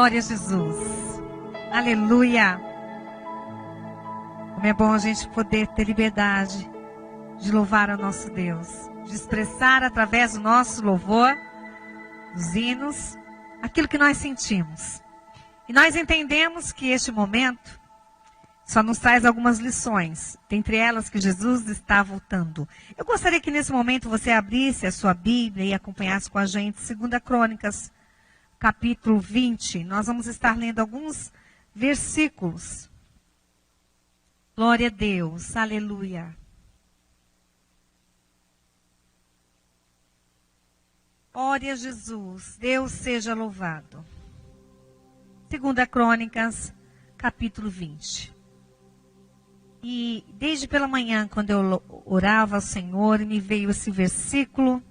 Glória a Jesus. Aleluia. Como é bom a gente poder ter liberdade de louvar ao nosso Deus, de expressar através do nosso louvor, dos hinos, aquilo que nós sentimos. E nós entendemos que este momento só nos traz algumas lições, dentre elas que Jesus está voltando. Eu gostaria que nesse momento você abrisse a sua Bíblia e acompanhasse com a gente 2 Crônicas, capítulo 20. Nós vamos estar lendo alguns versículos. Glória a Deus, aleluia. Glória a Jesus, Deus seja louvado. 2 Crônicas, capítulo 20. E desde pela manhã, quando eu orava ao Senhor, me veio esse versículo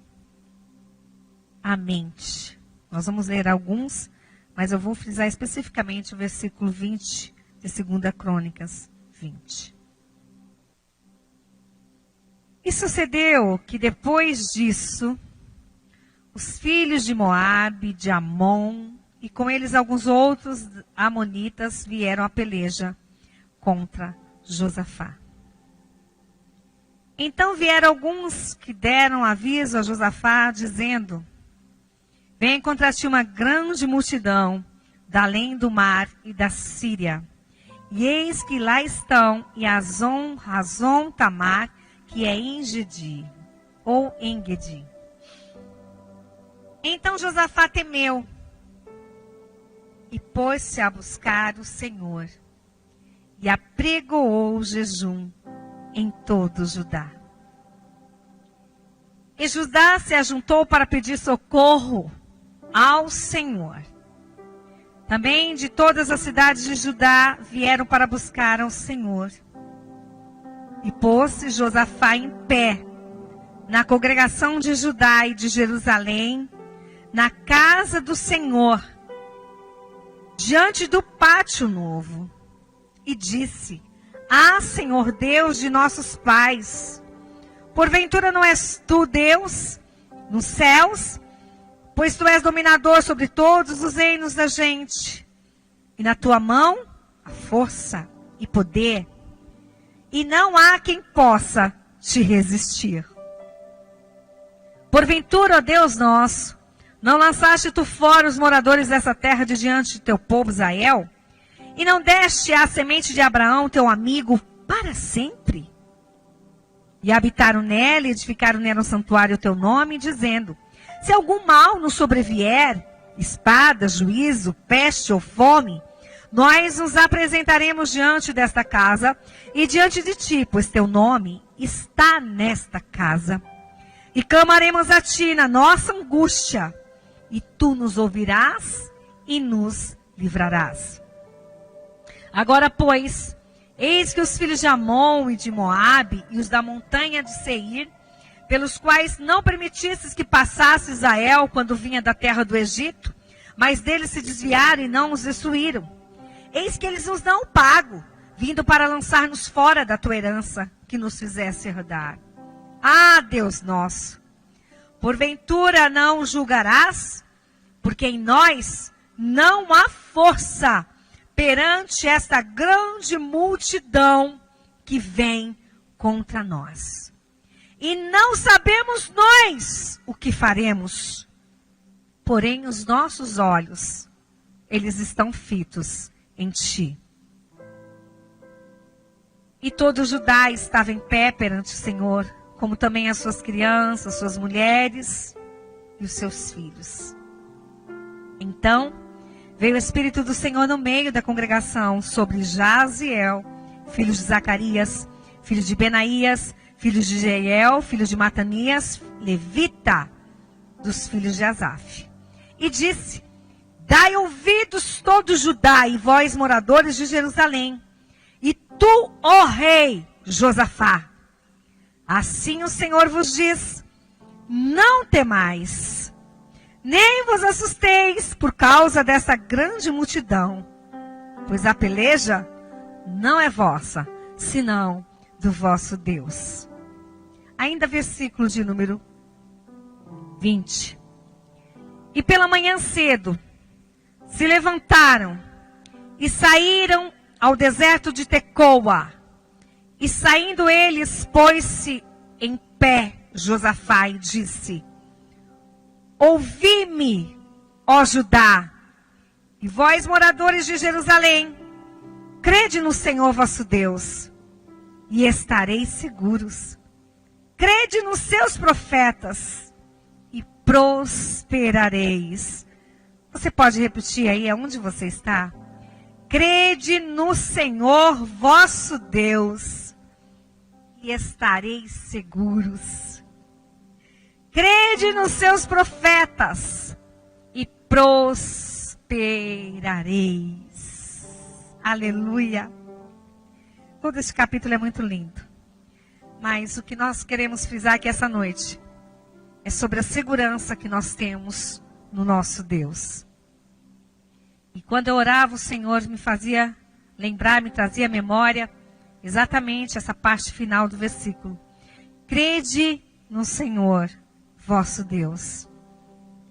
à mente. Nós vamos ler alguns, mas eu vou frisar especificamente o versículo 20 de 2 Crônicas 20. E sucedeu que depois disso, os filhos de Moabe, de Amon, e com eles alguns outros amonitas vieram à peleja contra Josafá. Então vieram alguns que deram aviso a Josafá, dizendo: vem contra ti uma grande multidão, da além do mar e da Síria. E eis que lá estão Razon Tamar, que é em Gedi, ou em Gedi. Então Josafá temeu e pôs-se a buscar o Senhor e apregoou o jejum em todo Judá. E Judá se ajuntou para pedir socorro ao Senhor. Também de todas as cidades de Judá vieram para buscar ao Senhor. E pôs-se Josafá em pé na congregação de Judá e de Jerusalém, na casa do Senhor, diante do pátio novo, e disse: ah, Senhor Deus de nossos pais, porventura não és tu Deus nos céus? Pois tu és dominador sobre todos os reinos da gente, e na tua mão a força e poder, e não há quem possa te resistir. Porventura, ó Deus nosso, não lançaste tu fora os moradores dessa terra de diante de teu povo Israel? E não deste à semente de Abraão, teu amigo, para sempre? E habitaram nela e edificaram nela um santuário ao teu nome, dizendo: se algum mal nos sobrevier, espada, juízo, peste ou fome, nós nos apresentaremos diante desta casa e diante de ti, pois teu nome está nesta casa. E clamaremos a ti na nossa angústia, e tu nos ouvirás e nos livrarás. Agora, pois, eis que os filhos de Amon e de Moabe e os da montanha de Seir, pelos quais não permitistes que passasse Israel quando vinha da terra do Egito, mas deles se desviaram e não os destruíram. Eis que eles nos dão pago, vindo para lançar-nos fora da tua herança, que nos fizesse herdar. Ah, Deus nosso, porventura não julgarás? Porque em nós não há força perante esta grande multidão que vem contra nós. E não sabemos nós o que faremos. Porém, os nossos olhos, eles estão fitos em ti. E todo Judá estava em pé perante o Senhor, como também as suas crianças, suas mulheres e os seus filhos. Então, veio o Espírito do Senhor no meio da congregação sobre Jaziel, filho de Zacarias, filho de Benaías, filho de Jeiel, filho de Matanias, levita dos filhos de Asaf. E disse: dai ouvidos todo Judá e vós, moradores de Jerusalém, e tu, ó rei Josafá. Assim o Senhor vos diz: não temais, nem vos assusteis por causa dessa grande multidão, pois a peleja não é vossa, senão do vosso Deus. Ainda versículo de número 20. E pela manhã cedo se levantaram e saíram ao deserto de Tecoa. E saindo eles, pôs-se em pé Josafá e disse: ouvi-me, ó Judá, e vós, moradores de Jerusalém, crede no Senhor vosso Deus, e estareis seguros. Crede nos seus profetas, e prosperareis. Você pode repetir aí aonde você está? Crede no Senhor vosso Deus, e estareis seguros. Crede nos seus profetas, e prosperareis. Aleluia. Todo esse capítulo é muito lindo. Mas o que nós queremos frisar aqui essa noite é sobre a segurança que nós temos no nosso Deus. E quando eu orava, o Senhor me fazia lembrar, me trazia à memória exatamente essa parte final do versículo. Crede no Senhor, vosso Deus,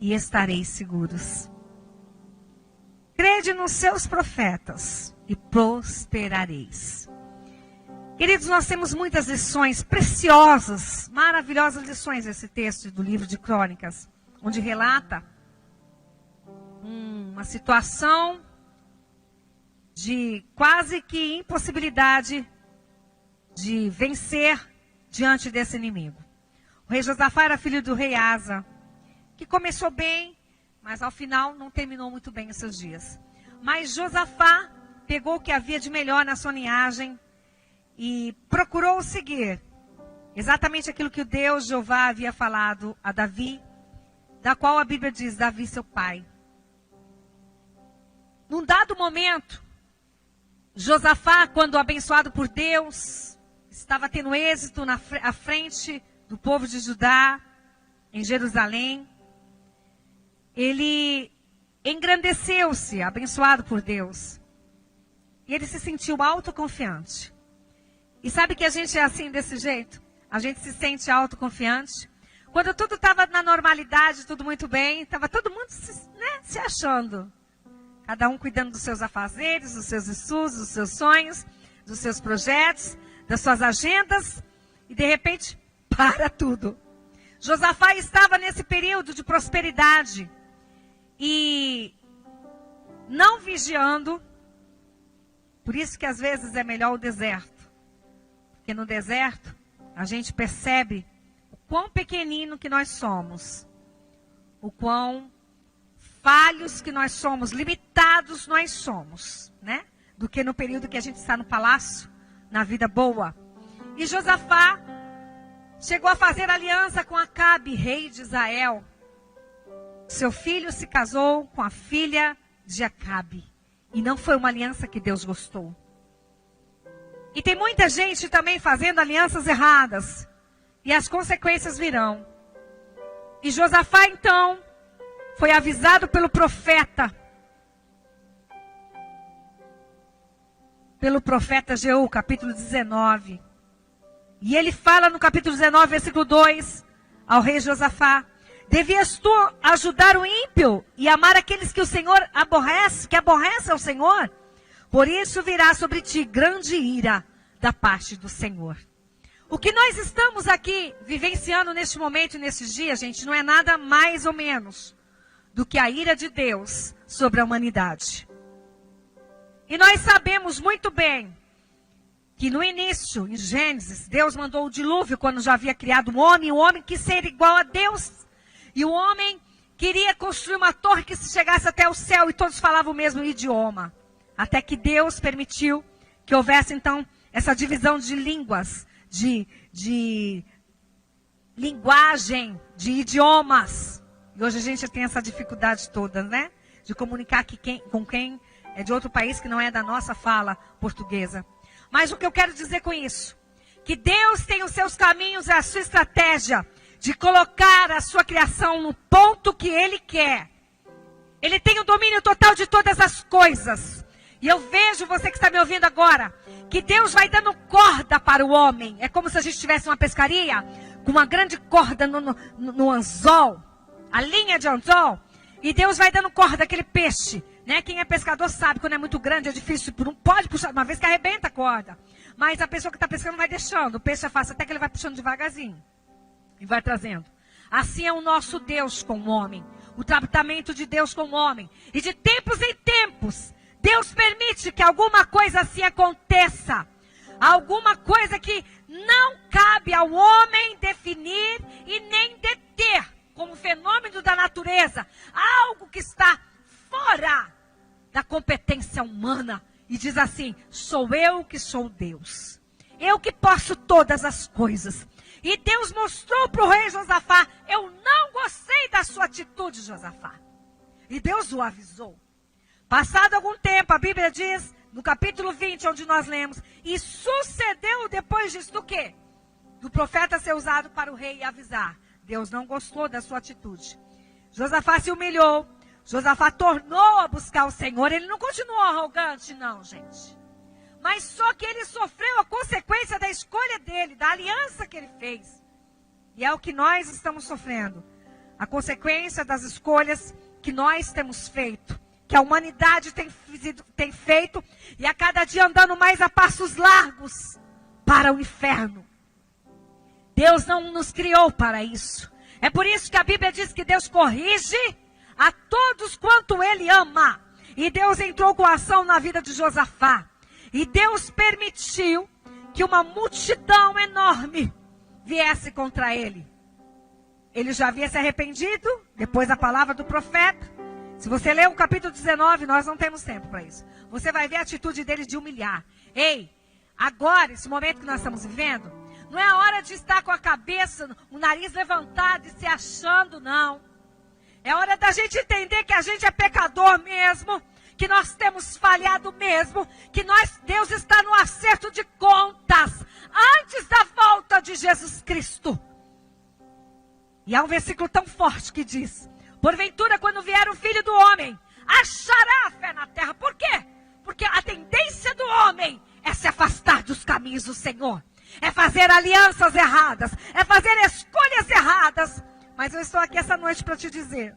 e estareis seguros. Crede nos seus profetas e prosperareis. Queridos, nós temos muitas lições preciosas, maravilhosas lições nesse texto do livro de Crônicas, onde relata uma situação de quase que impossibilidade de vencer diante desse inimigo. O rei Josafá era filho do rei Asa, que começou bem, mas ao final não terminou muito bem os seus dias. Mas Josafá pegou o que havia de melhor na sua linhagem e procurou seguir exatamente aquilo que o Deus Jeová havia falado a Davi, da qual a Bíblia diz, Davi seu pai. Num dado momento, Josafá, quando abençoado por Deus, estava tendo êxito à frente do povo de Judá, em Jerusalém. Ele engrandeceu-se, abençoado por Deus. E ele se sentiu autoconfiante. E sabe que a gente é assim, desse jeito? A gente se sente autoconfiante. Quando tudo estava na normalidade, tudo muito bem, estava todo mundo se achando. Cada um cuidando dos seus afazeres, dos seus estudos, dos seus sonhos, dos seus projetos, das suas agendas. E de repente, para tudo. Josafá estava nesse período de prosperidade. E não vigiando. Por isso que às vezes é melhor o deserto. Porque no deserto, a gente percebe o quão pequenino que nós somos. O quão falhos que nós somos, limitados nós somos, né? Do que no período que a gente está no palácio, na vida boa. E Josafá chegou a fazer aliança com Acabe, rei de Israel. Seu filho se casou com a filha de Acabe. E não foi uma aliança que Deus gostou. E tem muita gente também fazendo alianças erradas. E as consequências virão. E Josafá, então, foi avisado pelo profeta Jeú, capítulo 19. E ele fala no capítulo 19, versículo 2, ao rei Josafá: devias tu ajudar o ímpio e amar aqueles que o Senhor aborrece, que aborrecem ao Senhor? Por isso virá sobre ti grande ira da parte do Senhor. O que nós estamos aqui vivenciando neste momento e nesses dias, gente, não é nada mais ou menos do que a ira de Deus sobre a humanidade. E nós sabemos muito bem que no início, em Gênesis, Deus mandou o dilúvio quando já havia criado o homem quis ser igual a Deus. E o homem queria construir uma torre que se chegasse até o céu e todos falavam o mesmo idioma. Até que Deus permitiu que houvesse então essa divisão de línguas, de linguagem, de idiomas. E hoje a gente tem essa dificuldade toda, né? De comunicar com quem é de outro país que não é da nossa fala portuguesa. Mas o que eu quero dizer com isso? Que Deus tem os seus caminhos e a sua estratégia de colocar a sua criação no ponto que Ele quer. Ele tem o domínio total de todas as coisas. E eu vejo, você que está me ouvindo agora, que Deus vai dando corda para o homem. É como se a gente tivesse uma pescaria com uma grande corda no anzol. A linha de anzol. E Deus vai dando corda àquele peixe Né? Quem é pescador sabe, quando é muito grande, é difícil, não pode puxar, uma vez que arrebenta a corda. Mas a pessoa que está pescando vai deixando, o peixe é fácil, até que ele vai puxando devagarzinho. E vai trazendo. Assim é o nosso Deus com o homem. O tratamento de Deus com o homem. E de tempos em tempos, Deus permite que alguma coisa assim aconteça. Alguma coisa que não cabe ao homem definir e nem deter. Como fenômeno da natureza. Algo que está fora da competência humana. E diz assim, sou eu que sou Deus. Eu que posso todas as coisas. E Deus mostrou para o rei Josafá, eu não gostei da sua atitude, Josafá. E Deus o avisou. Passado algum tempo, a Bíblia diz, no capítulo 20, onde nós lemos, e sucedeu depois disso do quê? Do profeta ser usado para o rei avisar. Deus não gostou da sua atitude. Josafá se humilhou. Josafá tornou a buscar o Senhor. Ele não continuou arrogante, não, gente. Mas só que ele sofreu a consequência da escolha dele, da aliança que ele fez. E é o que nós estamos sofrendo. A consequência das escolhas que nós temos feito. Que a humanidade tem feito. E a cada dia andando mais a passos largos para o inferno. Deus não nos criou para isso. É por isso que a Bíblia diz que Deus corrige a todos quanto Ele ama. E Deus entrou com ação na vida de Josafá. E Deus permitiu que uma multidão enorme viesse contra ele. Ele já havia se arrependido, depois da palavra do profeta. Se você ler o capítulo 19, nós não temos tempo para isso. Você vai ver a atitude dele de humilhar. Ei, agora, esse momento que nós estamos vivendo, não é a hora de estar com a cabeça, o nariz levantado e se achando, não. É hora da gente entender que a gente é pecador mesmo, que nós temos falhado mesmo, que Deus está no acerto de contas, antes da volta de Jesus Cristo. E há um versículo tão forte que diz, porventura quando vier o Filho do Homem, achará fé na terra. Por quê? Porque a tendência do homem é se afastar dos caminhos do Senhor. É fazer alianças erradas, é fazer escolhas erradas. Mas eu estou aqui essa noite para te dizer,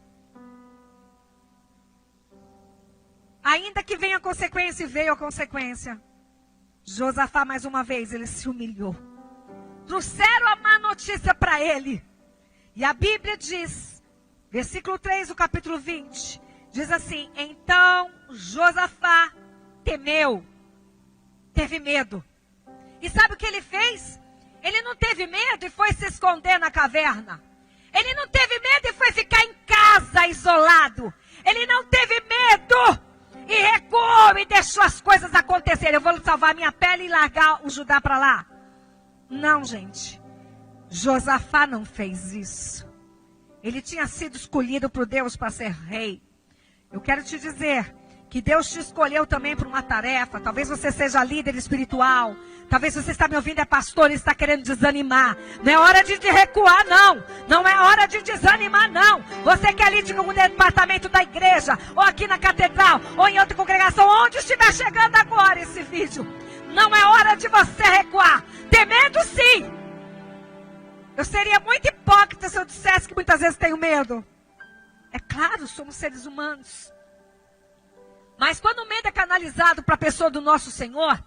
ainda que venha a consequência, e veio a consequência, Josafá mais uma vez, ele se humilhou. Trouxeram a má notícia para ele. E a Bíblia diz, versículo 3 do capítulo 20, diz assim, então Josafá temeu, teve medo. E sabe o que ele fez? Ele não teve medo e foi se esconder na caverna. Ele não teve medo e foi ficar em casa isolado. Ele não teve medo e recuou e deixou as coisas acontecerem. Eu vou salvar minha pele e largar o Judá para lá. Não, gente. Josafá não fez isso. Ele tinha sido escolhido por Deus para ser rei. Eu quero te dizer que Deus te escolheu também para uma tarefa. Talvez você seja líder espiritual. Talvez você está me ouvindo, é pastor e está querendo desanimar. Não é hora de recuar, não. Não é hora de desanimar, não. Você que é líder no departamento da igreja, ou aqui na catedral, ou em outra congregação, onde estiver chegando agora esse vídeo. Não é hora de você recuar. Ter medo, sim. Eu seria muito hipócrita se eu dissesse que muitas vezes tenho medo. É claro, somos seres humanos. Mas quando o medo é canalizado para a pessoa do nosso Senhor,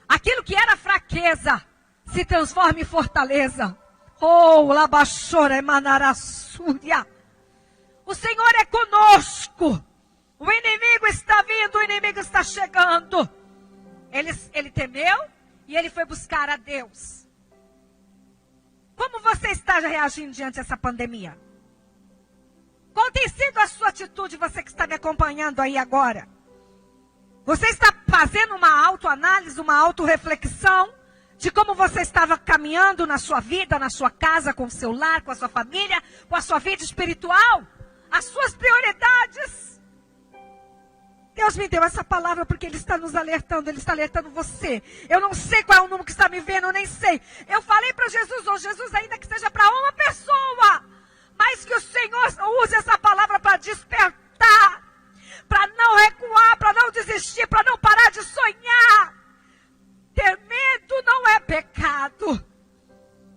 aquilo que era fraqueza se transforma em fortaleza. Oh, labachora emanarassúria. O Senhor é conosco. O inimigo está vindo, o inimigo está chegando. Ele temeu e ele foi buscar a Deus. Como você está reagindo diante dessa pandemia? Qual tem sido a sua atitude, você que está me acompanhando aí agora? Você está fazendo uma autoanálise, uma autorreflexão de como você estava caminhando na sua vida, na sua casa, com o seu lar, com a sua família, com a sua vida espiritual? As suas prioridades. Deus me deu essa palavra porque Ele está nos alertando, Ele está alertando você. Eu não sei qual é o número que está me vendo, eu nem sei. Eu falei para Jesus, oh Jesus, ainda que seja para uma pessoa, mas que o Senhor use essa palavra para despertar. Para não recuar, para não desistir, para não parar de sonhar. Ter medo não é pecado.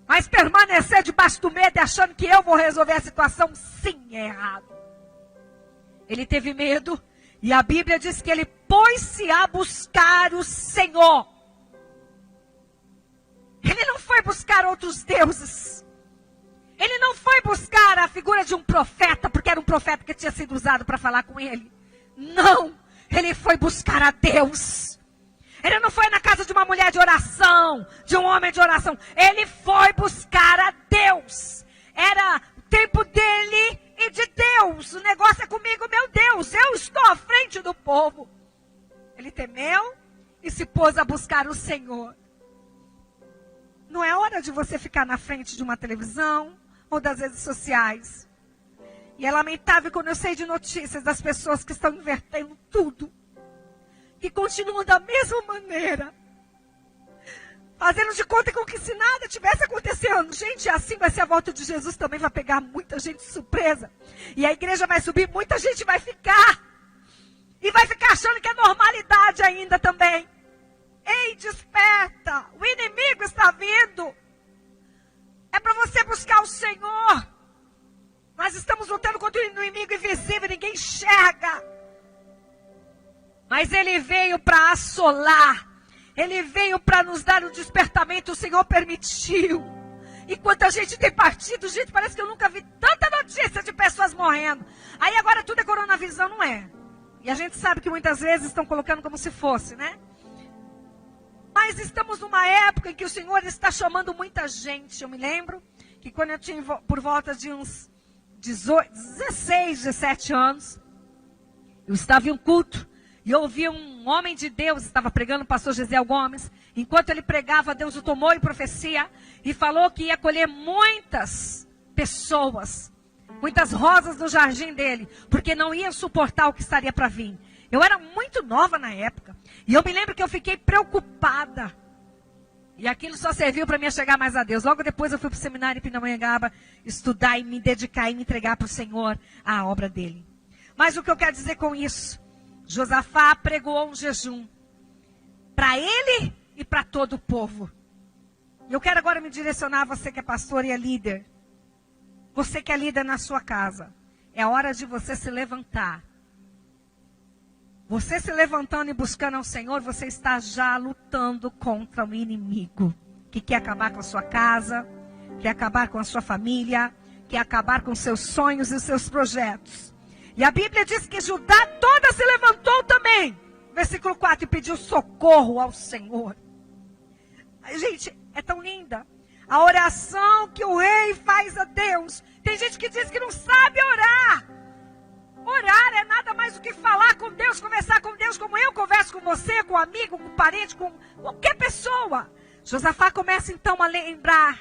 Mas permanecer debaixo do medo e achando que eu vou resolver a situação, sim, é errado. Ele teve medo E a Bíblia diz que ele pôs-se a buscar o Senhor. Ele não foi buscar outros deuses. Ele não foi buscar a figura de um profeta, porque era um profeta que tinha sido usado para falar com ele. Não, ele foi buscar a Deus. Ele não foi na casa de uma mulher de oração, de um homem de oração. Ele foi buscar a Deus. Era o tempo dele e de Deus. O negócio é comigo, meu Deus. Eu estou à frente do povo. Ele temeu e se pôs a buscar o Senhor. Não é hora de você ficar na frente de uma televisão ou das redes sociais. E é lamentável quando eu sei de notícias das pessoas que estão invertendo tudo. Que continuam da mesma maneira. Fazendo de conta como que se nada tivesse acontecendo. Gente, assim vai ser a volta de Jesus, também vai pegar muita gente de surpresa. E a igreja vai subir, muita gente vai ficar. E vai ficar achando que é normalidade ainda também. Ei, desperta, o inimigo está vindo. É para você buscar o Senhor. Nós estamos lutando contra o inimigo invisível, ninguém enxerga. Mas ele veio para assolar. Ele veio para nos dar um despertamento, o Senhor permitiu. E quanta gente tem partido, gente, parece que eu nunca vi tanta notícia de pessoas morrendo. Aí agora tudo é coronavírus, não é. E a gente sabe que muitas vezes estão colocando como se fosse, né? Mas estamos numa época em que o Senhor está chamando muita gente. Eu me lembro que quando eu tinha por volta de uns 16, 17 anos, eu estava em um culto e eu ouvi um homem de Deus, estava pregando, o pastor Gesiel Gomes. Enquanto ele pregava, Deus o tomou em profecia e falou que ia colher muitas pessoas, muitas rosas no jardim dele, porque não ia suportar o que estaria para vir. Eu era muito nova na época. E eu me lembro que eu fiquei preocupada. E aquilo só serviu para mim chegar mais a Deus. Logo depois eu fui para o seminário em Pindamonhangaba estudar e me dedicar e me entregar para o Senhor, a obra dele. Mas o que eu quero dizer com isso? Josafá pregou um jejum para ele e para todo o povo. E eu quero agora me direcionar a você que é pastor e é líder. Você que é líder na sua casa. É hora de você se levantar. Você se levantando e buscando ao Senhor, você está já lutando contra o inimigo. Que quer acabar com a sua casa, quer acabar com a sua família, quer acabar com seus sonhos e seus projetos. E a Bíblia diz que Judá toda se levantou também. Versículo 4, e pediu socorro ao Senhor. Ai, gente, é tão linda. A oração que o rei faz a Deus. Tem gente que diz que não sabe orar. Orar é nada mais do que falar com Deus, conversar com Deus, como eu converso com você, com um amigo, com um parente, com qualquer pessoa. Josafá começa então a lembrar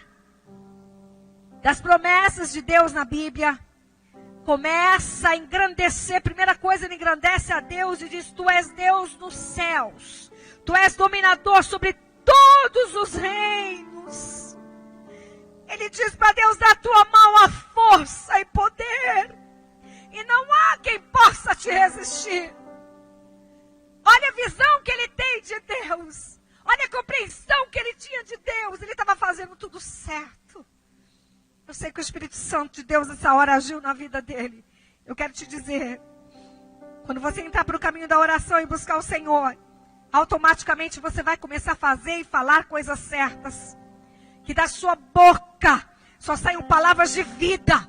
das promessas de Deus na Bíblia. Começa a engrandecer, primeira coisa, ele engrandece a Deus e diz: Tu és Deus nos céus. Tu és dominador sobre todos os reinos. Ele diz para Deus: da tua mão a força e poder. E não há quem possa te resistir. Olha a visão que ele tem de Deus. Olha a compreensão que ele tinha de Deus. Ele estava fazendo tudo certo. Eu sei que o Espírito Santo de Deus nessa hora agiu na vida dele. Eu quero te dizer, quando você entrar para o caminho da oração e buscar o Senhor, automaticamente você vai começar a fazer e falar coisas certas. Que da sua boca só saiam palavras de vida.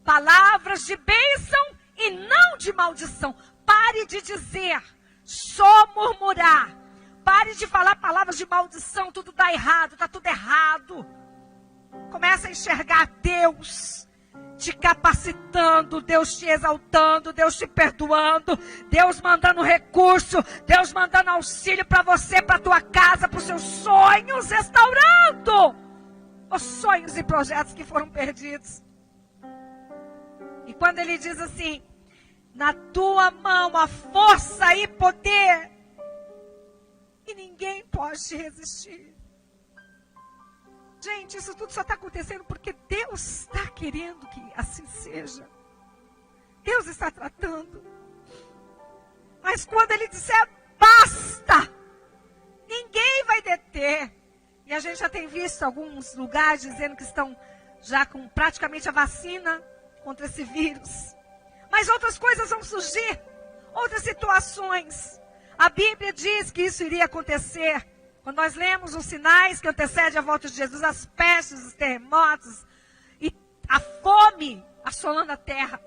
Palavras de bênção e não de maldição. Pare de dizer, só murmurar. Pare de falar palavras de maldição, tudo dá errado, está tudo errado. Começa a enxergar Deus te capacitando, Deus te exaltando, Deus te perdoando, Deus mandando recurso, Deus mandando auxílio para você, para a tua casa, para os seus sonhos, restaurando os sonhos e projetos que foram perdidos. E quando ele diz assim, na tua mão a força e poder, e ninguém pode te resistir. Gente, isso tudo só está acontecendo porque Deus está querendo que assim seja. Deus está tratando. Mas quando ele disser basta, ninguém vai deter. E a gente já tem visto alguns lugares dizendo que estão já com praticamente a vacina contra esse vírus. Mas outras coisas vão surgir. outras situações. A Bíblia diz que isso iria acontecer. Quando nós lemos os sinais que antecedem a volta de Jesus, as pestes, os terremotos e a fome assolando a terra.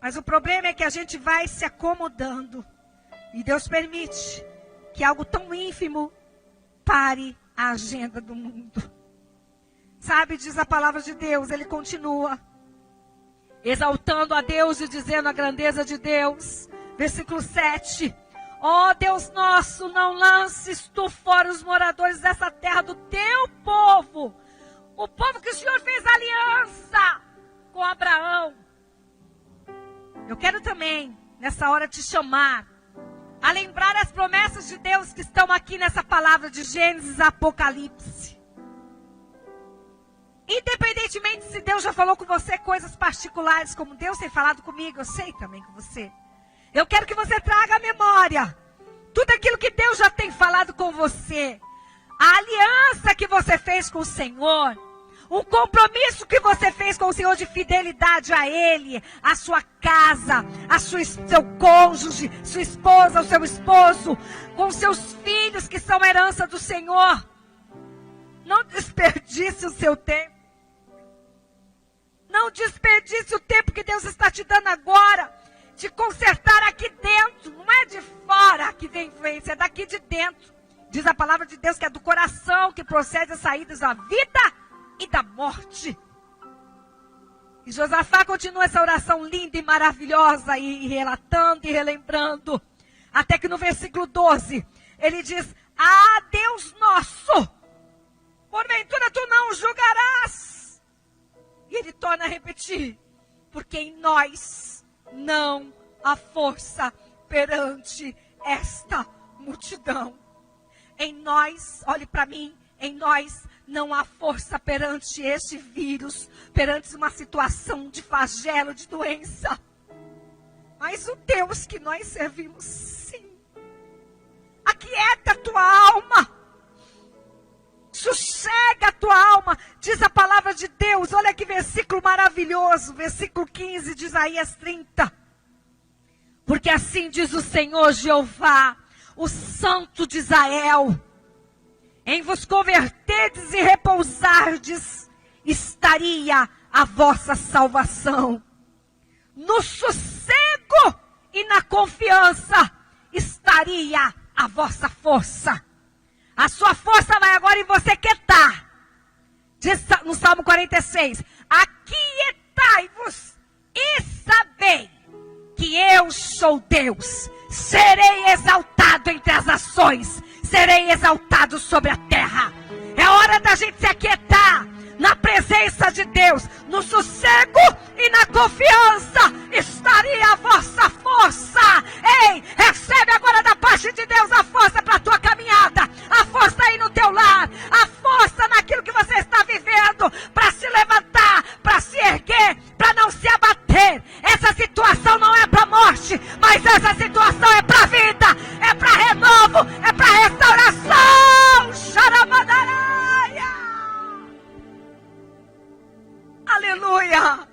Mas o problema é que a gente vai se acomodando. E Deus permite que algo tão ínfimo pare a agenda do mundo. Sabe, diz a palavra de Deus, ele continua exaltando a Deus e dizendo a grandeza de Deus. Versículo 7. Ó Deus nosso, não lances tu fora os moradores dessa terra do teu povo. O povo que o Senhor fez aliança com Abraão. Eu quero também, nessa hora, te chamar a lembrar as promessas de Deus que estão aqui nessa palavra de Gênesis a Apocalipse. Independentemente se Deus já falou com você coisas particulares, como Deus tem falado comigo, eu sei também com você. Eu quero que você traga à memória tudo aquilo que Deus já tem falado com você. A aliança que você fez com o Senhor. Um compromisso que você fez com o Senhor de fidelidade a Ele, a sua casa, seu cônjuge, sua esposa, o seu esposo, com seus filhos que são herança do Senhor. Não desperdice o seu tempo. Não desperdice o tempo que Deus está te dando agora, de consertar aqui dentro. Não é de fora que vem influência, é daqui de dentro. Diz a palavra de Deus que é do coração que procede as saídas da vida e da morte. E Josafá continua essa oração linda e maravilhosa, e relatando e relembrando, até que no versículo 12, ele diz: ah, Deus nosso, porventura tu não julgarás. E ele torna a repetir: porque em nós não há força perante esta multidão. Em nós, olhe para mim, em nós não há força perante este vírus, perante uma situação de flagelo, de doença. Mas o Deus que nós servimos, sim. Aquieta a tua alma. Sossega a tua alma. Diz a palavra de Deus. Olha que versículo maravilhoso. Versículo 15 de Isaías 30. Porque assim diz o Senhor Jeová, o Santo de Israel: em vos converterdes e repousardes, estaria a vossa salvação. No sossego e na confiança estaria a vossa força. A sua força vai agora em você quietar. Diz no Salmo 46: aquietai-vos e sabei que eu sou Deus. Serei exaltado entre as nações. Serei exaltado sobre a terra. É hora da gente se aquietar na presença de Deus. No sossego e na confiança estaria a vossa força. Ei, recebe agora da parte de Deus a força para a tua caminhada. A força aí no teu lar. A força naquilo que você está vivendo. Para se levantar, para se erguer, para não se abater. Essa situação não é para morte, mas essa situação é para vida. É para renovo, é para restauração. Xaramadaraia. Aleluia.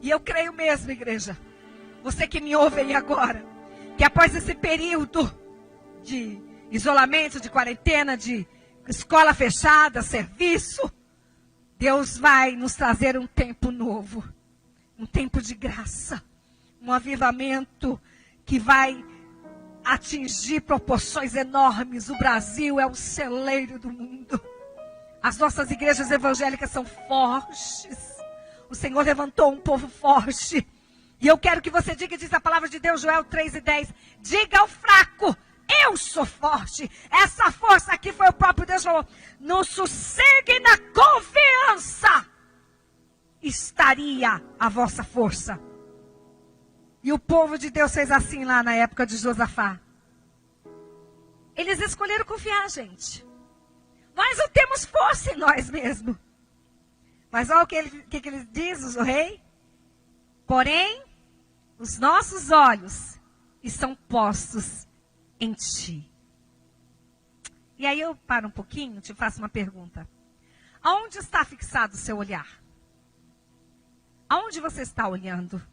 E eu creio mesmo, igreja, você que me ouve aí agora, que após esse período de isolamento, de quarentena, de escola fechada, serviço, Deus vai nos trazer um tempo novo, um tempo de graça, um avivamento que vai atingir proporções enormes. O Brasil é o celeiro do mundo. As nossas igrejas evangélicas são fortes. O Senhor levantou um povo forte. E eu quero que você diga, diz a palavra de Deus, Joel 3:10. Diga ao fraco: eu sou forte. Essa força aqui foi o próprio Deus falou. No sossego e na confiança estaria a vossa força. E o povo de Deus fez assim lá na época de Josafá. Eles escolheram confiar, gente. Nós não temos força em nós mesmos. Mas olha o que ele diz, o rei. Porém, os nossos olhos estão postos em ti. E aí eu paro um pouquinho, te faço uma pergunta. Aonde está fixado o seu olhar? Aonde você está olhando?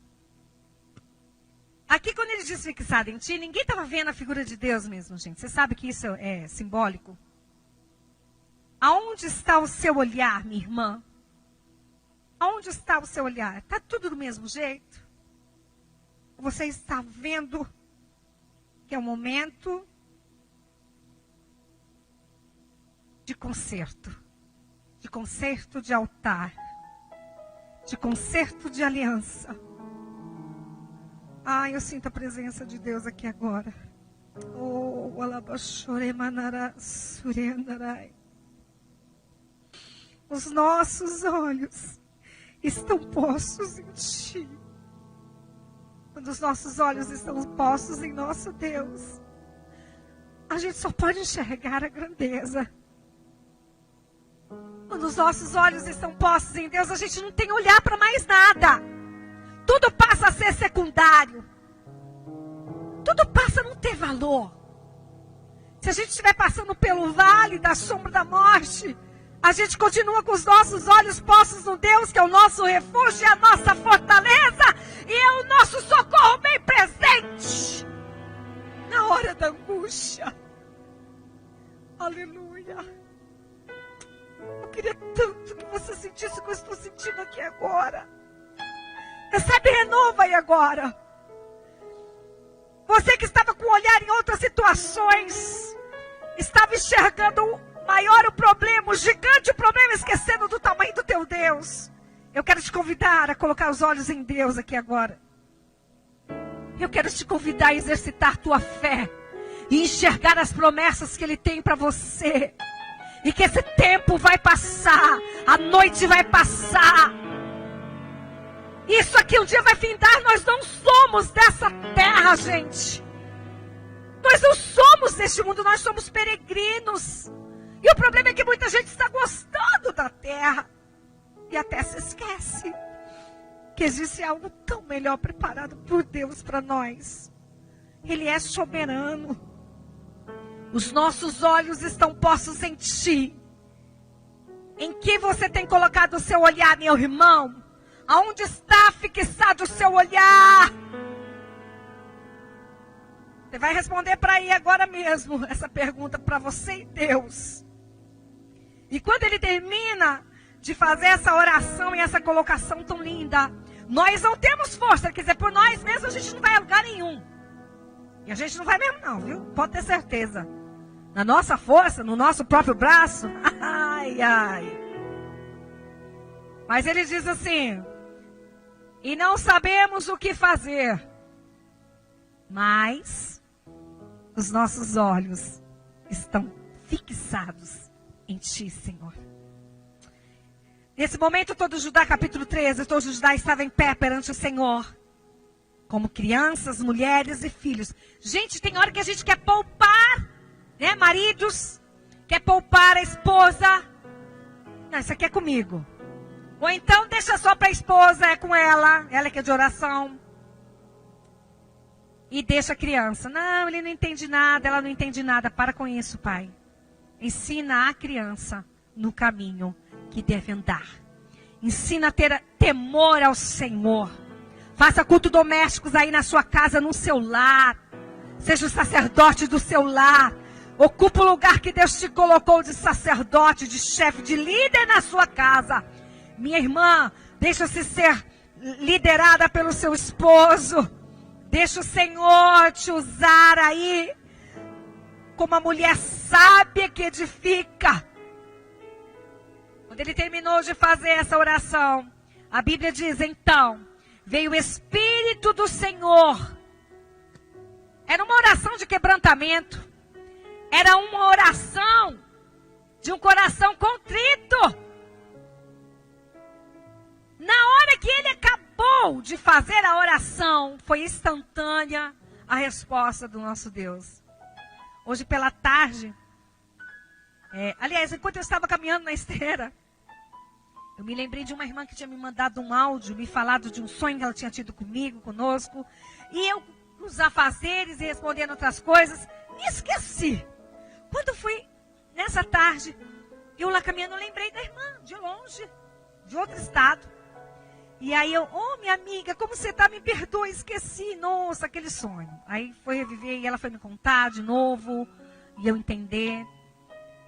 Aqui, quando ele diz fixado em ti, ninguém estava vendo a figura de Deus mesmo, gente. Você sabe que isso é simbólico? Aonde está o seu olhar, minha irmã? Aonde está o seu olhar? Está tudo do mesmo jeito? Você está vendo que é um momento de concerto de altar, de concerto de aliança. Ai, eu sinto a presença de Deus aqui agora. Oh, alabaxoremanara surendarai. Os nossos olhos estão postos em Ti. Quando os nossos olhos estão postos em nosso Deus, a gente só pode enxergar a grandeza. Quando os nossos olhos estão postos em Deus, a gente não tem olhar para mais nada. Tudo passa a ser secundário. Tudo passa a não ter valor. Se a gente estiver passando pelo vale da sombra da morte, a gente continua com os nossos olhos postos no Deus, que é o nosso refúgio, é a nossa fortaleza e é o nosso socorro bem presente na hora da angústia. Aleluia. Eu queria tanto que você sentisse o que eu estou sentindo aqui agora. Recebe renova aí agora. Você que estava com o olhar em outras situações, estava enxergando maior o problema, o gigante o problema, esquecendo do tamanho do teu Deus. Eu quero te convidar a colocar os olhos em Deus aqui agora. Eu quero te convidar a exercitar tua fé e enxergar as promessas que Ele tem para você. E que esse tempo vai passar, a noite vai passar. Isso aqui um dia vai findar. Nós não somos dessa terra, gente. Nós não somos deste mundo, nós somos peregrinos. E o problema é que muita gente está gostando da terra. E até se esquece que existe algo tão melhor preparado por Deus para nós. Ele é soberano. Os nossos olhos estão postos em Ti. Em que você tem colocado o seu olhar, meu irmão? Aonde está fixado o seu olhar? Você vai responder para aí agora mesmo essa pergunta para você e Deus. E quando ele termina de fazer essa oração e essa colocação tão linda, nós não temos força, quer dizer, por nós mesmos a gente não vai a lugar nenhum. E a gente não vai mesmo não, viu? Pode ter certeza. Na nossa força, no nosso próprio braço, ai, ai. Mas ele diz assim: e não sabemos o que fazer, mas os nossos olhos estão fixados em Ti, Senhor. Nesse momento, todo Judá, capítulo 13, todo Judá estava em pé perante o Senhor, como crianças, mulheres e filhos. Gente, tem hora que a gente quer poupar, né, maridos, quer poupar a esposa. Não, isso aqui é comigo. Ou então deixa só para a esposa, é com ela é que é de oração. E deixa a criança. Não, ele não entende nada, ela não entende nada. Para com isso, pai. Ensina a criança no caminho que deve andar. Ensina a ter temor ao Senhor. Faça culto domésticos aí na sua casa, no seu lar. Seja o sacerdote do seu lar. Ocupa o lugar que Deus te colocou de sacerdote, de chefe, de líder na sua casa. Minha irmã, deixa-se ser liderada pelo seu esposo. Deixa o Senhor te usar aí como uma mulher sábia que edifica. Quando ele terminou de fazer essa oração, a Bíblia diz, então, veio o Espírito do Senhor. Era uma oração de quebrantamento. Era uma oração de um coração contrito. Na hora que ele acabou de fazer a oração, foi instantânea a resposta do nosso Deus. Hoje pela tarde, aliás, enquanto eu estava caminhando na esteira, eu me lembrei de uma irmã que tinha me mandado um áudio, me falado de um sonho que ela tinha tido comigo, conosco. E eu, nos afazeres e respondendo outras coisas, me esqueci. Quando fui, nessa tarde, eu lá caminhando, eu lembrei da irmã, de longe, de outro estado. E aí eu, minha amiga, como você tá? Me perdoa, esqueci. Nossa, aquele sonho. Aí foi reviver e ela foi me contar de novo. E eu entender.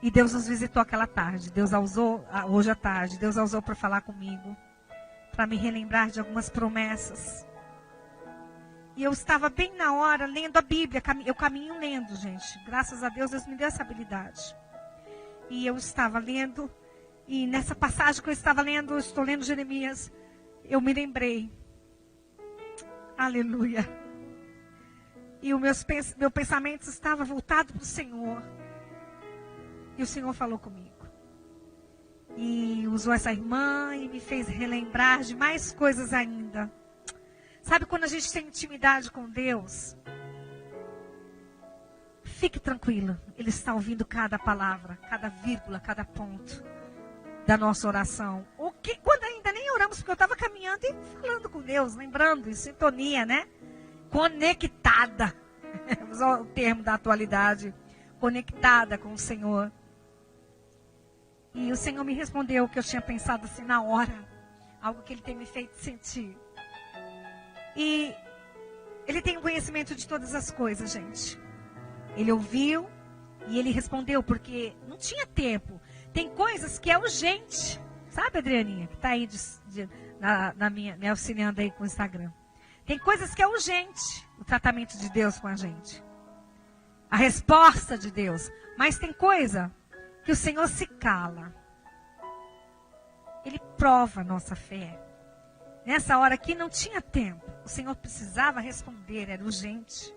E Deus nos visitou aquela tarde. Deus a usou, hoje à tarde, Deus a usou para falar comigo. Para me relembrar de algumas promessas. E eu estava bem na hora, lendo a Bíblia. Eu caminho lendo, gente. Graças a Deus, Deus me deu essa habilidade. E eu estava lendo. E nessa passagem que eu estava lendo, eu estou lendo Jeremias. Eu me lembrei. Aleluia. E o meu pensamento estava voltado para o Senhor. E o Senhor falou comigo. E usou essa irmã e me fez relembrar de mais coisas ainda. Sabe quando a gente tem intimidade com Deus? Fique tranquilo. Ele está ouvindo cada palavra, cada vírgula, cada ponto da nossa oração. Quando ainda nem oramos, porque eu estava caminhando e falando com Deus, lembrando, em sintonia, né? Conectada. Vou usar o termo da atualidade. Conectada com o Senhor. E o Senhor me respondeu o que eu tinha pensado assim na hora. Algo que Ele tem me feito sentir. E Ele tem o conhecimento de todas as coisas, gente. Ele ouviu e Ele respondeu, porque não tinha tempo. Tem coisas que é urgente. Sabe, Adrianinha, que está aí me auxiliando aí com o Instagram. Tem coisas que é urgente. O tratamento de Deus com a gente. A resposta de Deus. Mas tem coisa que o Senhor se cala. Ele prova a nossa fé. Nessa hora aqui não tinha tempo. O Senhor precisava responder, era urgente.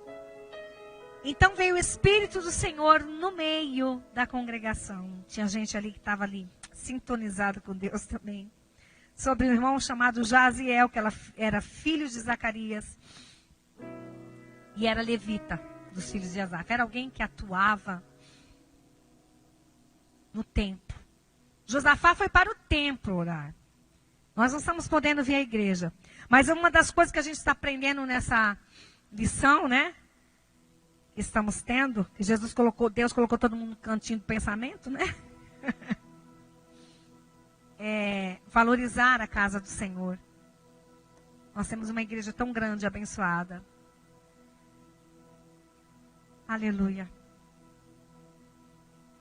Então veio o Espírito do Senhor no meio da congregação. Tinha gente ali que estava ali, sintonizado com Deus também. Sobre um irmão chamado Jaziel, que ela era filho de Zacarias. E era levita dos filhos de Asaf. Era alguém que atuava no templo. Josafá foi para o templo orar. Nós não estamos podendo vir à igreja. Mas uma das coisas que a gente está aprendendo nessa lição, né? Que estamos tendo, que Deus colocou todo mundo no cantinho do pensamento, né? É valorizar a casa do Senhor. Nós temos uma igreja tão grande e abençoada. Aleluia.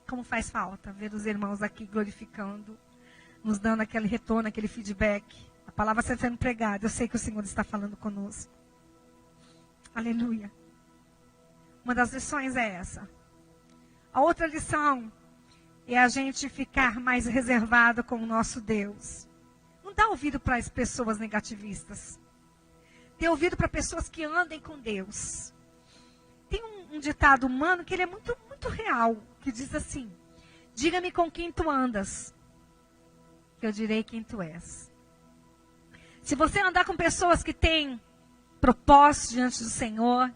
Como faz falta ver os irmãos aqui glorificando, nos dando aquele retorno, aquele feedback. A palavra está sendo pregada. Eu sei que o Senhor está falando conosco. Aleluia. Uma das lições é essa. A outra lição é a gente ficar mais reservado com o nosso Deus. Não dá ouvido para as pessoas negativistas. Dê ouvido para pessoas que andem com Deus. Tem um ditado humano que ele é muito, muito real, que diz assim: diga-me com quem tu andas, que eu direi quem tu és. Se você andar com pessoas que têm propósito diante do Senhor,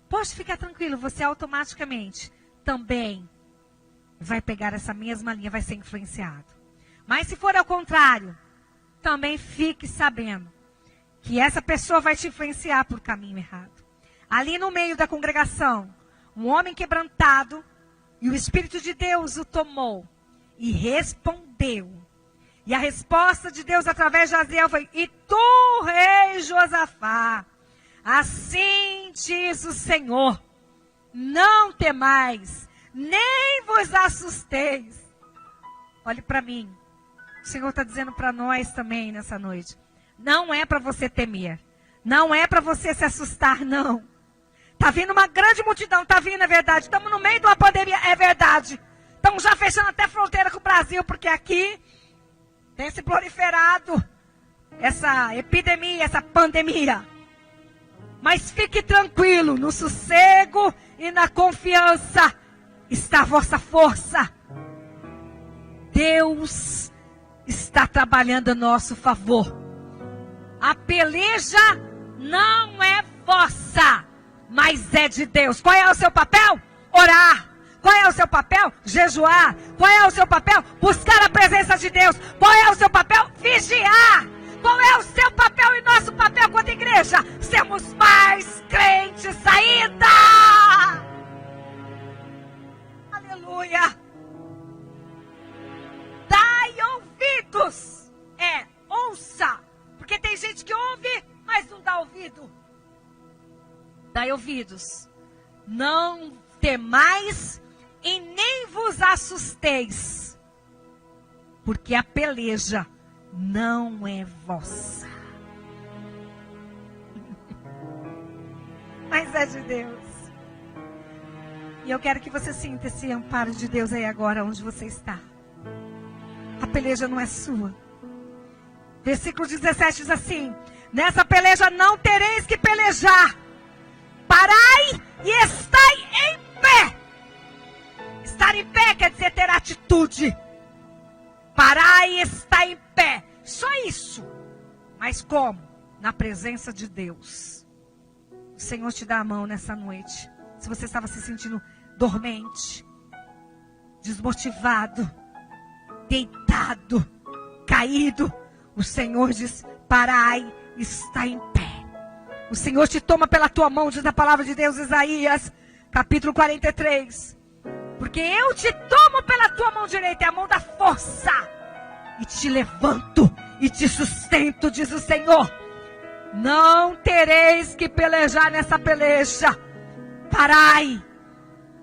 pode ficar tranquilo, você automaticamente também vai pegar essa mesma linha, vai ser influenciado. Mas se for ao contrário, também fique sabendo que essa pessoa vai te influenciar por caminho errado. Ali no meio da congregação, um homem quebrantado, e o Espírito de Deus o tomou e respondeu. E a resposta de Deus através de Jaziel foi: e tu, rei Josafá, assim diz o Senhor, não temais, nem vos assusteis. Olhe para mim. O Senhor está dizendo para nós também nessa noite. Não é para você temer. Não é para você se assustar, não. Está vindo uma grande multidão, está vindo, é verdade. Estamos no meio de uma pandemia, é verdade. Estamos já fechando até fronteira com o Brasil, porque aqui tem se proliferado essa epidemia, essa pandemia. Mas fique tranquilo, no sossego e na confiança está a vossa força. Deus está trabalhando a nosso favor. A peleja não é vossa, mas é de Deus. Qual é o seu papel? Orar. Qual é o seu papel? Jejuar. Qual é o seu papel? Buscar a presença de Deus. Qual é o seu papel? Vigiar. Qual é o seu papel e nosso papel quanto igreja? Sermos mais crentes ainda. Aleluia. Dai ouvidos. Ouça. Porque tem dai ouvidos, não temais e nem vos assusteis, porque a peleja não é vossa, mas é de Deus. E eu quero que você sinta esse amparo de Deus aí agora, onde você está. A peleja não é sua. Versículo 17 diz assim: nessa peleja não tereis que pelejar. Parai e estai em pé. Estar em pé quer dizer ter atitude. Parai e estai em pé. Só isso. Mas como? Na presença de Deus. O Senhor te dá a mão nessa noite. Se você estava se sentindo dormente, desmotivado, deitado, caído, o Senhor diz: parai, está em pé. O Senhor te toma pela tua mão, diz a palavra de Deus, Isaías, capítulo 43. Porque eu te tomo pela tua mão direita, é a mão da força, e te levanto e te sustento, diz o Senhor. Não tereis que pelejar nessa peleja. Parai,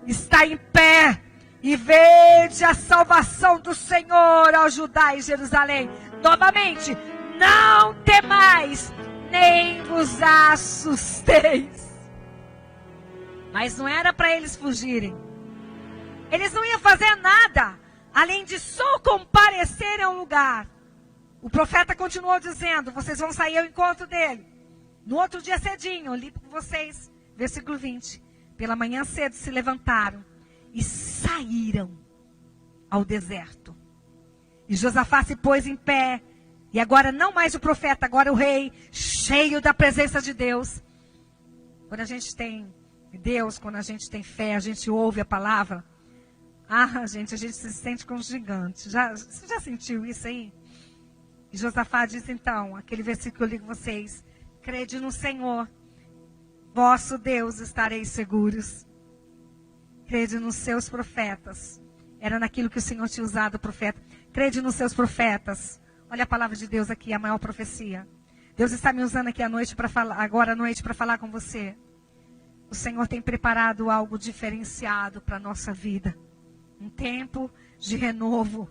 está em pé, e vede a salvação do Senhor ao Judá e Jerusalém. Novamente, não temais, nem vos assusteis. Mas não era para eles fugirem. Eles não iam fazer nada, além de só comparecerem ao lugar. O profeta continuou dizendo: vocês vão sair ao encontro dele. No outro dia cedinho, eu li com vocês, versículo 20. Pela manhã cedo se levantaram e saíram ao deserto. E Josafá se pôs em pé. E agora não mais o profeta, agora o rei, cheio da presença de Deus. Quando a gente tem Deus, quando a gente tem fé, a gente ouve a palavra. A gente se sente como gigante. Você já sentiu isso aí? E Josafá diz então, aquele versículo que eu li com vocês: crede no Senhor, vosso Deus, estareis seguros. Crede nos seus profetas. Era naquilo que o Senhor tinha usado o profeta. Crede nos seus profetas. Olha a palavra de Deus aqui, a maior profecia. Deus está me usando aqui agora à noite para falar com você. O Senhor tem preparado algo diferenciado para a nossa vida. Um tempo de renovo.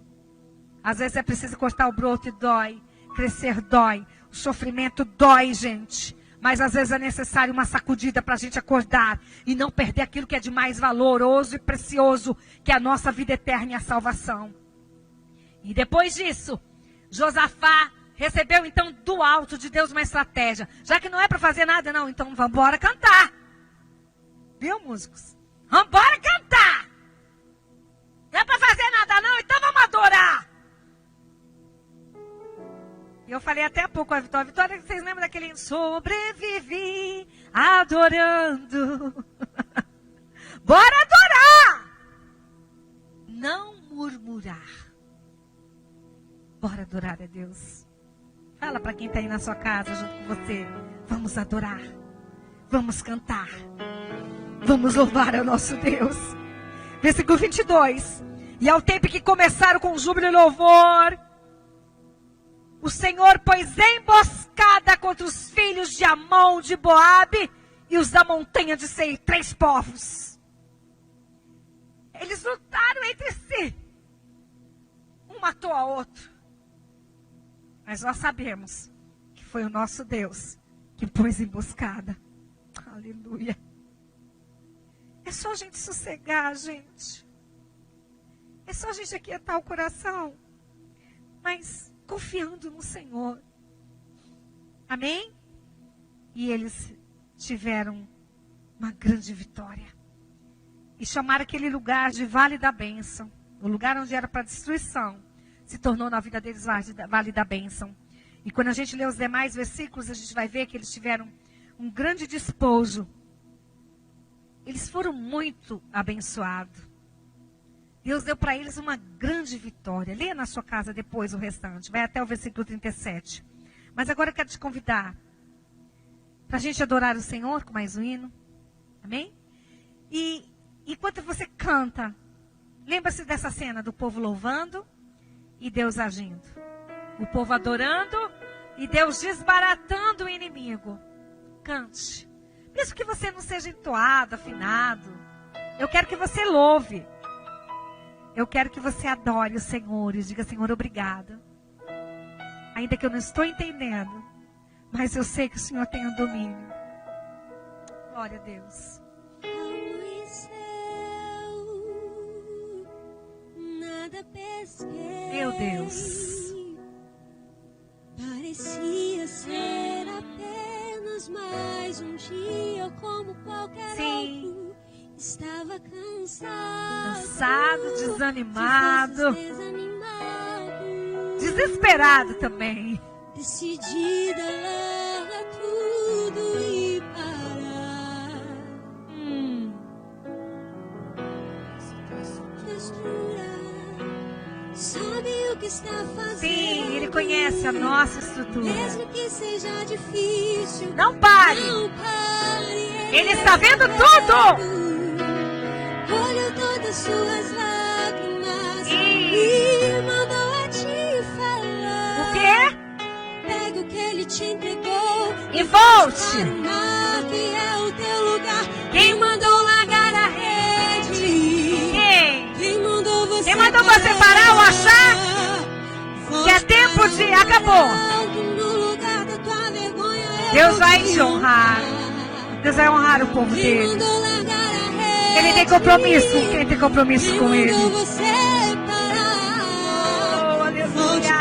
Às vezes é preciso cortar o broto e dói. Crescer dói. O sofrimento dói, gente. Mas às vezes é necessário uma sacudida para a gente acordar e não perder aquilo que é de mais valoroso e precioso, que é a nossa vida eterna e a salvação. E depois disso, Josafá recebeu então do alto de Deus uma estratégia. Já que não é para fazer nada, não, então vamos embora cantar. Viu, músicos? Vamos embora cantar. Não é para fazer nada, não, então vamos adorar. Eu falei até há pouco a Vitória. Vitória, vocês lembram daquele sobrevivi adorando? Bora adorar! Não murmurar. Bora adorar a Deus. Fala para quem está aí na sua casa junto com você. Vamos adorar. Vamos cantar. Vamos louvar ao nosso Deus. Versículo 22. E ao tempo que começaram com júbilo e louvor, o Senhor pôs emboscada contra os filhos de Amon, de Moabe e os da montanha de Seir, 3 povos. Eles lutaram entre si. Um matou a outro. Mas nós sabemos que foi o nosso Deus que pôs emboscada. Aleluia. É só a gente sossegar, gente. É só a gente aquietar o coração. Mas confiando no Senhor. Amém? E eles tiveram uma grande vitória. E chamaram aquele lugar de Vale da Bênção. O lugar onde era para destruição se tornou na vida deles Vale da Bênção. E quando a gente lê os demais versículos, a gente vai ver que eles tiveram um grande despojo. Eles foram muito abençoados. Deus deu para eles uma grande vitória. Leia na sua casa depois o restante. Vai até o versículo 37. Mas agora eu quero te convidar para a gente adorar o Senhor com mais um hino. Amém? E enquanto você canta, lembra-se dessa cena do povo louvando e Deus agindo. O povo adorando e Deus desbaratando o inimigo. Cante. Mesmo que você não seja entoado, afinado. Eu quero que você louve. Eu quero que você adore o Senhor e diga: Senhor, obrigado. Ainda que eu não estou entendendo, mas eu sei que o Senhor tem o domínio. Glória a Deus. Meu Deus. Parecia ser apenas mais um dia como qualquer outro. Estava cansado, desanimado, desesperado também. Decidida a largar tudo e parar. Sabe o que está fazendo? Sim, Ele conhece a nossa estrutura. Mesmo que seja difícil, não pare. Não pare. Ele está vendo tudo. Olhou todas suas lágrimas e mandou a te falar. O quê? Pega o que Ele te entregou e volte. Que é o teu lugar. Quem mandou largar a rede? Quem mandou você? Quem mandou você parar ou achar que é tempo de acabou? Deus vai te honrar. Deus vai honrar o povo dele. Ele tem compromisso. Quem tem compromisso com ele? Oh, aleluia.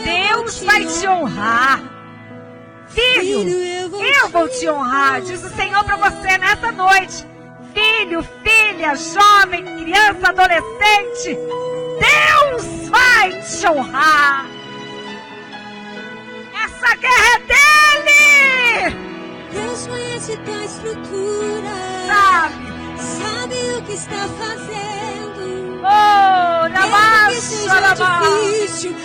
Deus vai te honrar. Filho, eu vou te honrar, diz o Senhor para você nessa noite. Filho, filha, jovem, criança, adolescente, Deus vai te honrar. Essa guerra é dele. Deus conhece tua estrutura. Sabe o que está fazendo. Oh, na baixa, na difícil.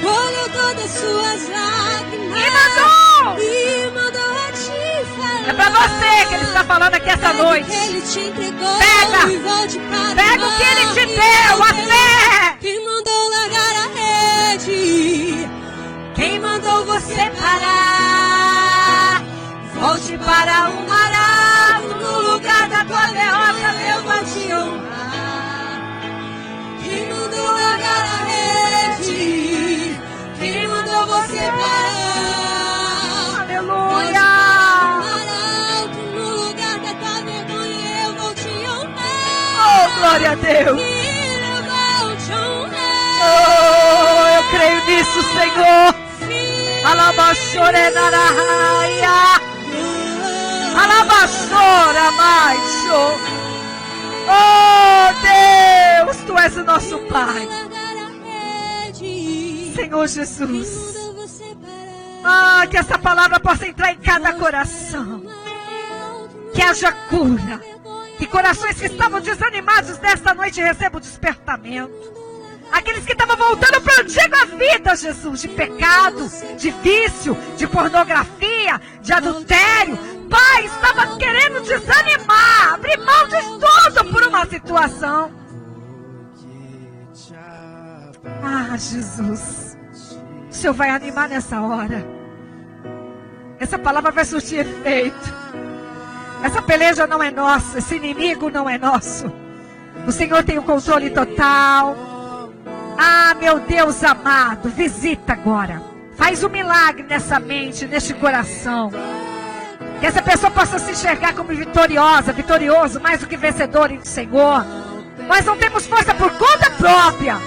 Olhou todas suas lágrimas e mandou a te falar. É pra você que ele está falando aqui essa noite. Pega o que ele te deu, a fé. Quem mandou largar a rede? Quem mandou você parar? Volte para o mar alto. No lugar da tua derrota, Deus vai te honrar. Quem mandou largar a rede? Quem mandou você parar? Aleluia! Alto, no lugar da tua vergonha, eu vou te honrar. Oh, glória a Deus! Eu vou te honrar. Oh, eu creio nisso, Senhor! Alabachore narahaya! Alabachora macho! Oh, Deus, Tu és o nosso Pai. Senhor Jesus. Ah, que essa palavra possa entrar em cada coração. Que haja cura. Que corações que estavam desanimados nesta noite recebam despertamento. Aqueles que estavam voltando para a antiga vida, Jesus, de pecado, de vício, de pornografia, de adultério. Pai, estava querendo desanimar, abrir mão de tudo por uma situação. Ah, Jesus, o Senhor vai animar nessa hora. Essa palavra vai surtir efeito. Essa peleja não é nossa, esse inimigo não é nosso. O Senhor tem o controle total. Ah, meu Deus amado, visita agora. Faz um milagre nessa mente, neste coração. Que essa pessoa possa se enxergar como vitoriosa, vitorioso, mais do que vencedor em Senhor. Nós não temos força por conta própria,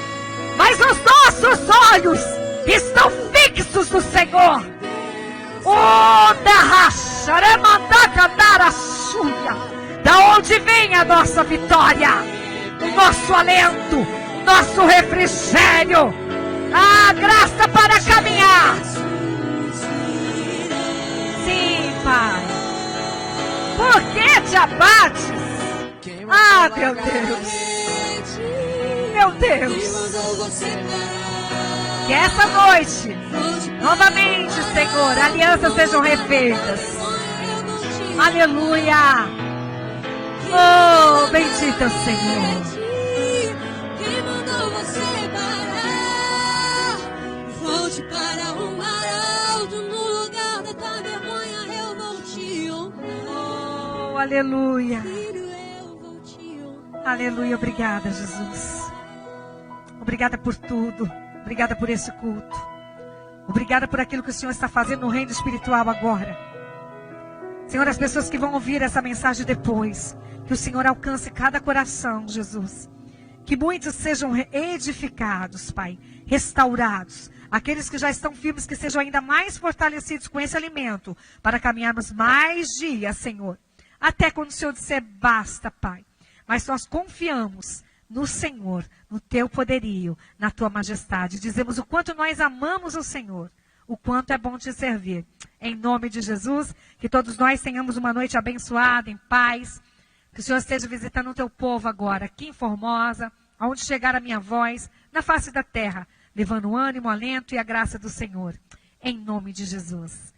mas os nossos olhos estão fixos no Senhor. Da onde vem a nossa vitória, o nosso alento, o nosso refrigério, a graça para caminhar. Sim, Pai. Por que te abates? Ah, meu Deus. Meu Deus. Que essa noite, novamente, Senhor, alianças sejam refeitas. Aleluia. Oh, bendito é o Senhor. Volte para o mar alto, no lugar da tua vergonha eu vou te honrar. Oh, aleluia. Filho, eu vou te honrar. Aleluia, obrigada, Jesus. Obrigada por tudo. Obrigada por esse culto. Obrigada por aquilo que o Senhor está fazendo no reino espiritual agora. Senhor, as pessoas que vão ouvir essa mensagem depois, que o Senhor alcance cada coração, Jesus. Que muitos sejam edificados, Pai, restaurados. Aqueles que já estão firmes, que sejam ainda mais fortalecidos com esse alimento, para caminharmos mais dias, Senhor. Até quando o Senhor disser basta, Pai. Mas nós confiamos no Senhor, no teu poderio, na tua majestade. Dizemos o quanto nós amamos o Senhor, o quanto é bom te servir. Em nome de Jesus, que todos nós tenhamos uma noite abençoada, em paz. Que o Senhor esteja visitando o teu povo agora, aqui em Formosa, aonde chegar a minha voz, na face da terra, levando ânimo, alento e a graça do Senhor. Em nome de Jesus.